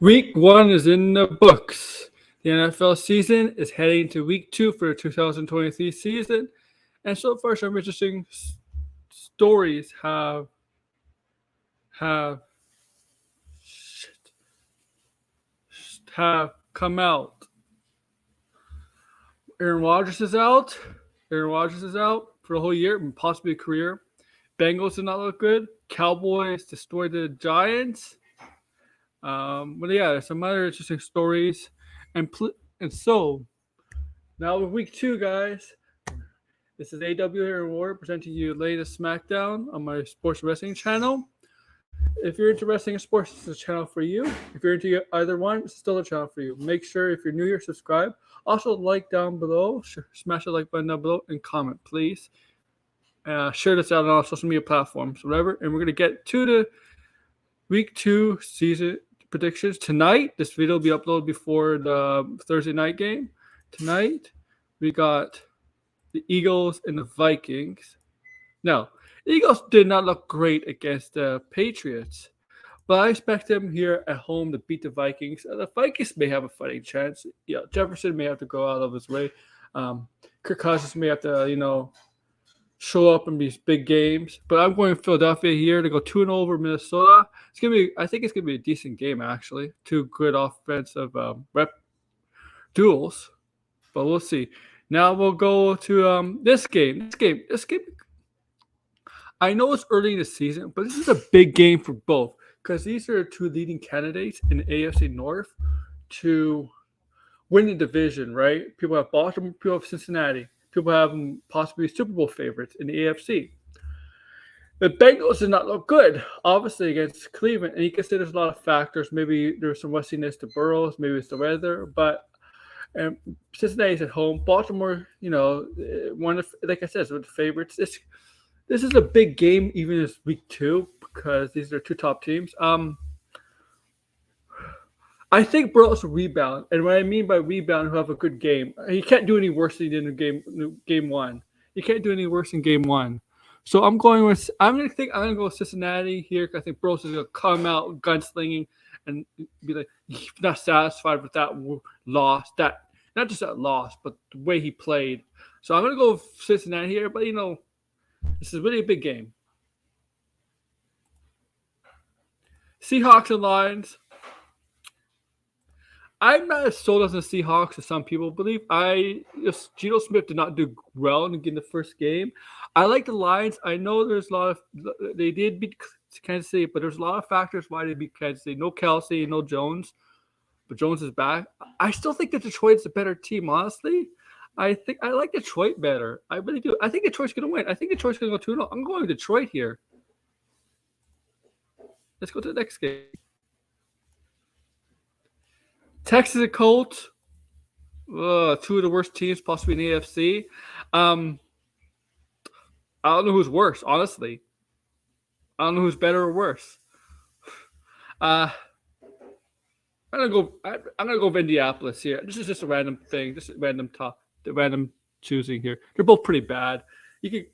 Week 1 is in the books. The NFL season is heading to week 2 for the 2023 season, and so far some interesting stories have have come out. Aaron Rodgers is out. Aaron Rodgers is out for the whole year and possibly a career. Bengals did not look good. Cowboys destroyed the Giants. But yeah, there's some other interesting stories, and and so now with week 2, guys. This is AW here in War presenting you the latest SmackDown on my sports wrestling channel. If you're into wrestling and sports, this is a channel for you. If you're into either one, it's still a channel for you. Make sure if you're new here, subscribe. Also, like down below, smash the like button down below, and comment, please. Share this out on all social media platforms, whatever. And we're going to get to the week 2 season predictions tonight. This video will be uploaded before the Thursday night game. Tonight, we got the Eagles and the Vikings. Now, the Eagles did not look great against the Patriots, but I expect them here at home to beat the Vikings. The Vikings may have a fighting chance. Yeah, Jefferson may have to go out of his way. Kirk Cousins may have to, show up in these big games. But I'm going to Philadelphia here to go 2-0 over Minnesota. I think it's gonna be a decent game actually. Two good offensive rep duels, but we'll see. Now we'll go to this game. This game. I know it's early in the season, but this is a big game for both because these are two leading candidates in the AFC North to win the division, right? People have Baltimore, people have Cincinnati, people have possibly Super Bowl favorites in the AFC. The Bengals did not look good, obviously, against Cleveland, and you can say there's a lot of factors. Maybe there's some rustiness to Burrows, maybe it's the weather, but Cincinnati's at home. Baltimore, one of, like I said, is one of the favorites. This is a big game, even as week 2, because these are two top teams. I think Burrows will rebound, and what I mean by rebound, he'll have a good game. He can't do any worse than he did in game 1. He can't do any worse in game 1. So I'm going to go with Cincinnati here. I think Burrows is going to come out gunslinging and be like not satisfied with that loss. Not just that loss, but the way he played. So I'm going to go with Cincinnati here, but this is really a big game. Seahawks and Lions. I'm not as sold as the Seahawks as some people believe. Geno Smith did not do well in the first game. I like the Lions. I know there's a lot of they did beat Kansas City, but there's a lot of factors why they beat Kansas City. No Kelsey, no Jones, but Jones is back. I still think that Detroit's a better team, honestly. I like Detroit better. I really do. I think Detroit's going to win. I think Detroit's going to go 2-0. I'm going with Detroit here. Let's go to the next game. Texas and Colts. Two of the worst teams possibly in the AFC. I don't know who's worse, honestly. I don't know who's better or worse. I'm gonna go with Indianapolis here. This is just a random thing, just a random choosing here. They're both pretty bad. I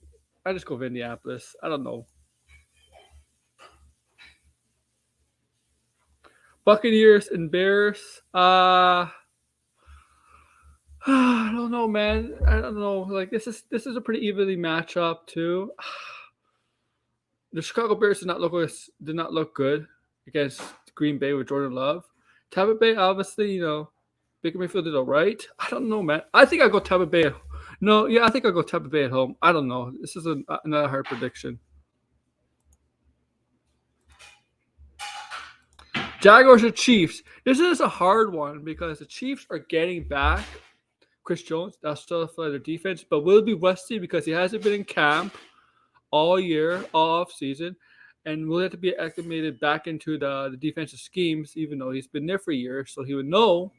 just go with Indianapolis. I don't know. Buccaneers and Bears. I don't know, man. I don't know. Like this is a pretty evenly matchup too. The Chicago Bears did not look good against Green Bay with Jordan Love. Tampa Bay, obviously, Baker Mayfield did all right. I don't know, man. I think I go Tampa Bay. I think I'll go Tampa Bay at home. I don't know. This is another hard prediction. Jaguars or Chiefs. This is a hard one because the Chiefs are getting back Chris Jones. That's still for their defense, but will be rusty because he hasn't been in camp all year, all off season, and will have to be acclimated back into the defensive schemes, even though he's been there for years. So he would know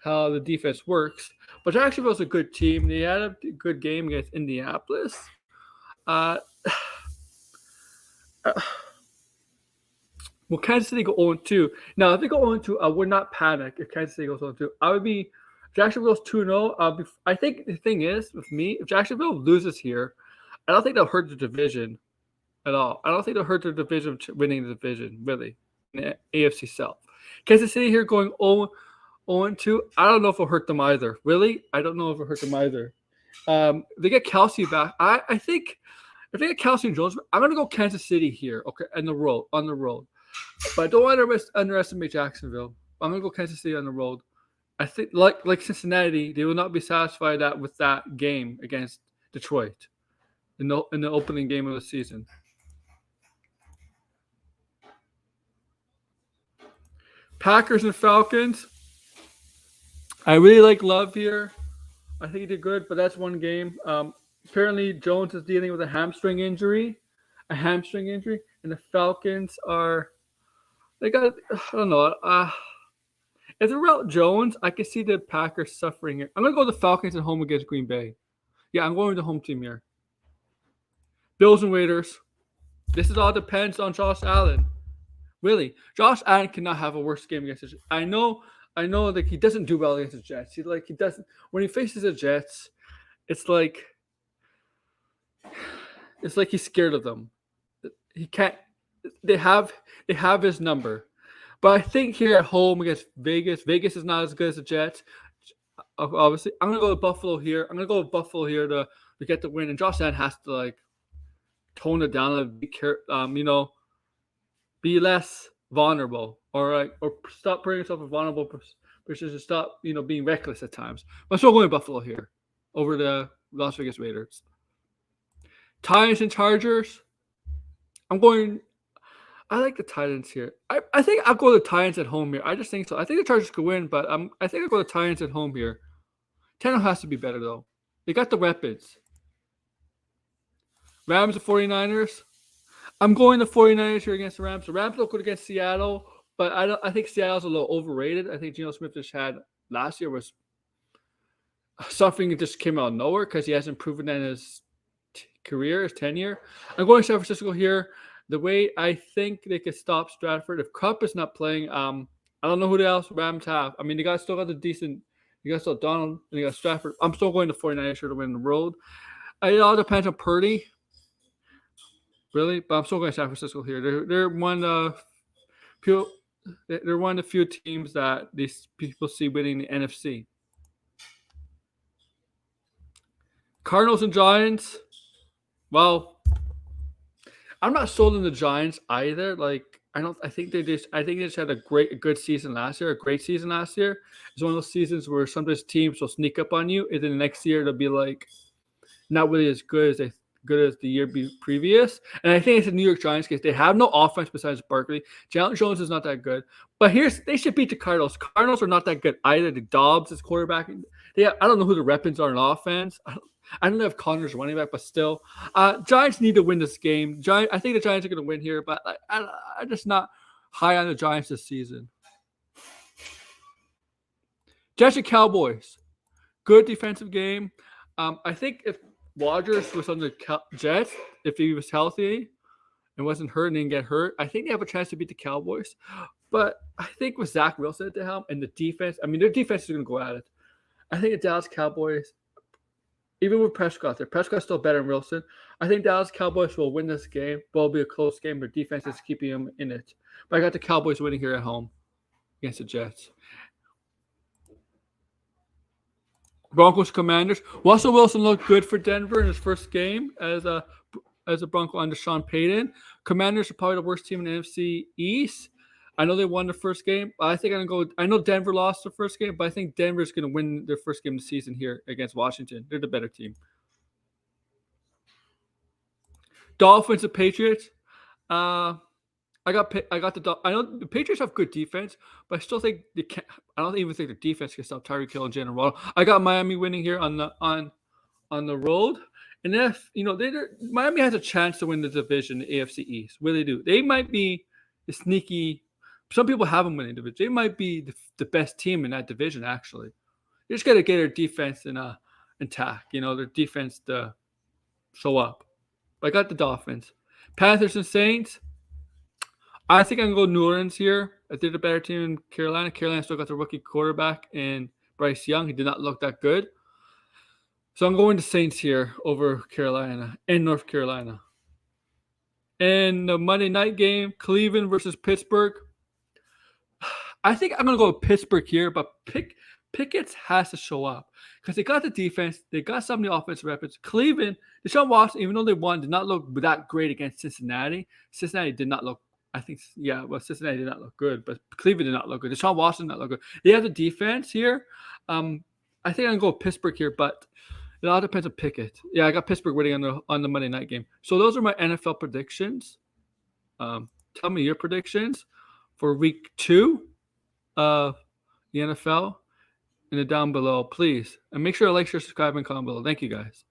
how the defense works. But Jacksonville's a good team. They had a good game against Indianapolis. Will Kansas City go 0-2? Now, if they go 0-2, I would not panic if Kansas City goes 0-2. I would be Jacksonville's 2-0. I think the thing is, with me, if Jacksonville loses here, I don't think they'll hurt the division at all. I don't think they'll hurt the division winning the division, really. in the AFC South. Kansas City here going 0-2. I don't know if it'll hurt them either. Really? I don't know if it'll hurt them either. They get Kelsey back. I think if they get Kelsey and Jones, I'm gonna go Kansas City here. Okay, on the road. But I don't want to underestimate Jacksonville. I'm gonna go Kansas City on the road. I think like Cincinnati, they will not be satisfied with that game against Detroit in the opening game of the season. Packers and Falcons. I really like Love here. I think he did good, but that's one game. Apparently, Jones is dealing with a hamstring injury, and the Falcons they got. I don't know. If they're without Jones, I can see the Packers suffering here. I'm gonna go the Falcons at home against Green Bay. Yeah, I'm going with the home team here. Bills and Raiders. This all depends on Josh Allen. Really, Josh Allen cannot have a worse game against the Jets. I know that he doesn't do well against the Jets. He doesn't when he faces the Jets. It's like he's scared of them. He can't. They have his number. But I think here at home against Vegas is not as good as the Jets. Obviously, I'm gonna go with Buffalo here. I'm gonna go with Buffalo here to get the win. And Josh Allen has to tone it down and be less vulnerable, or stop putting yourself in vulnerable positions. Stop being reckless at times. But I'm still going with Buffalo here over the Las Vegas Raiders. Titans and Chargers. I like the Titans here. I think I'll go with the Titans at home here. I just think so. I think the Chargers could win, but I think I'll go with the Titans at home here. Tannehill has to be better, though. They got the weapons. Rams and 49ers. I'm going the 49ers here against the Rams. The Rams look good against Seattle, but I think Seattle's a little overrated. I think Geno Smith just had last year was something that just came out of nowhere because he hasn't proven that in his career, his tenure. I'm going to San Francisco here. The way I think they could stop Stratford, if Kupp is not playing, I don't know who else Rams have. I mean, they still got the decent. You got still Donald and you got Stratford. I'm still going to 49ers here to win the road. It all depends on Purdy, really, but I'm still going to San Francisco here. They're one of the few teams that these people see winning the NFC. Cardinals and Giants. Well, I'm not sold on the Giants either. I think they just had a good season last year, a great season last year. It's one of those seasons where sometimes teams will sneak up on you, and then the next year they'll be not really as good as the year previous. And I think it's the New York Giants case. They have no offense besides Barkley. Jalen Jones is not that good. But they should beat the Cardinals. Cardinals are not that good either. The Dobbs is quarterback. I don't know who the weapons are in offense. I don't know if Connor's running back, but still. Giants need to win this game. I think the Giants are going to win here, but I'm just not high on the Giants this season. Jets and Cowboys. Good defensive game. I think if Rodgers was on the Jets, if he was healthy and wasn't hurt and didn't get hurt, I think they have a chance to beat the Cowboys. But I think with Zach Wilson at the helm and the defense, their defense is going to go at it. I think the Dallas Cowboys, even with Prescott there, Prescott's still better than Wilson. I think Dallas Cowboys will win this game, but it'll be a close game. Their defense is keeping them in it. But I got the Cowboys winning here at home against the Jets. Broncos Commanders. Russell Wilson looked good for Denver in his first game as a Bronco under Sean Payton. Commanders are probably the worst team in the NFC East. I know they won the first game, but I think I'm going to go. I know Denver lost the first game, but I think Denver's going to win their first game of the season here against Washington. They're the better team. Dolphins and Patriots. I know the Patriots have good defense, but I still think they can't. I don't even think their defense can stop Tyreek Hill and Jalen Waddle. I got Miami winning here on the road, and if Miami has a chance to win the division, the AFC East. Really do. They might be the sneaky. Some people have them winning the division. They might be the best team in that division. Actually, you just got to get their defense intact. Their defense to show up. But I got the Dolphins, Panthers and Saints. I think I can go New Orleans here. I think the better team in Carolina. Carolina still got the rookie quarterback in Bryce Young. He did not look that good. So I'm going to Saints here over Carolina and North Carolina. And the Monday night game, Cleveland versus Pittsburgh. I think I'm gonna go with Pittsburgh here, but Pickett has to show up because they got the defense, they got some of the offensive weapons. Cleveland, Deshaun Watson, even though they won, did not look that great against Cincinnati. Cincinnati did not look. I think, yeah, well, Cincinnati did not look good, but Cleveland did not look good. Deshaun Watson did not look good. They have the defense here. I think I'm gonna go with Pittsburgh here, but it all depends on Pickett. Yeah, I got Pittsburgh winning on the Monday night game. So those are my NFL predictions. Tell me your predictions for week 2 of the NFL in the down below, please. And make sure to like, share, subscribe, and comment below. Thank you, guys.